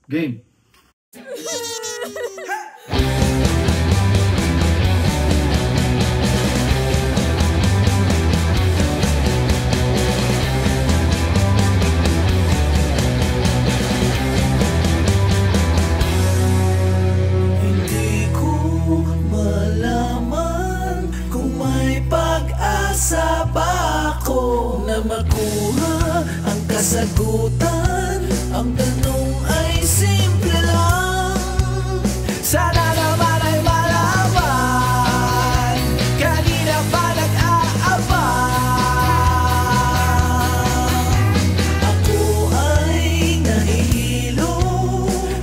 Game. Hindi ko malaman kung may pag-asa ba ako na makuha ang kasagutan. Ang tanong ay simple lang, sana naman ay malaman. Kanina pa nag-aabang, ako ay nahihilo.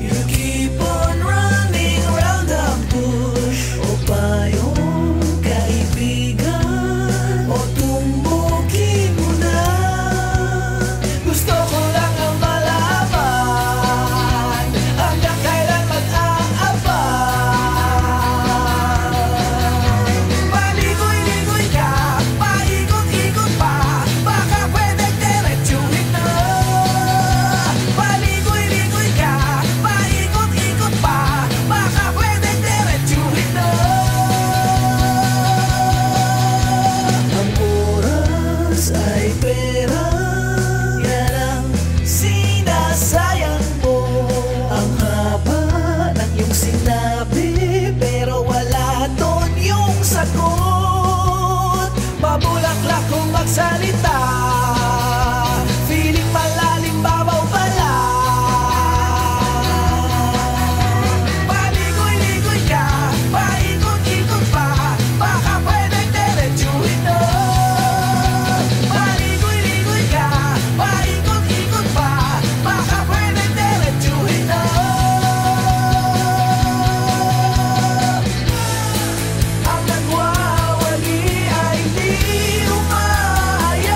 You keep on running round the bush. O payong kaibigan, o tumbukin mo na. Gusto ko lang ang malaman hanggang kailan mag-aabang. Paligoy-ligoy ka, paikot-ikot pa, baka pwedeng diretsuhin na. Paligoy-ligoy ka, paikot-ikot pa, baka pwedeng diretsuhin na. Ang oras ay pera, yan ang sinasayang mo. Ang haba ng iyong sinabi, pero wala doon yung sagot. Mabulaklak kung magsalita, feeling malalim babaw pala. Paligoy-ligoy ka, paikot-ikot pa, baka pwedeng diretsuhin na. Paligoy-ligoy ka, paikot-ikot pa, baka pwedeng diretsuhin na. Ang nagwawali ay di umayaw,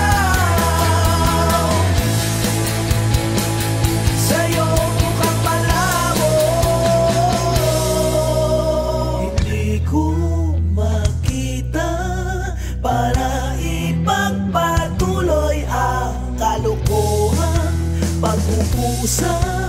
sa'yo mukhang malabo. Hindi ko makita para ipagpatuloy ang kalokohan, pag-uusap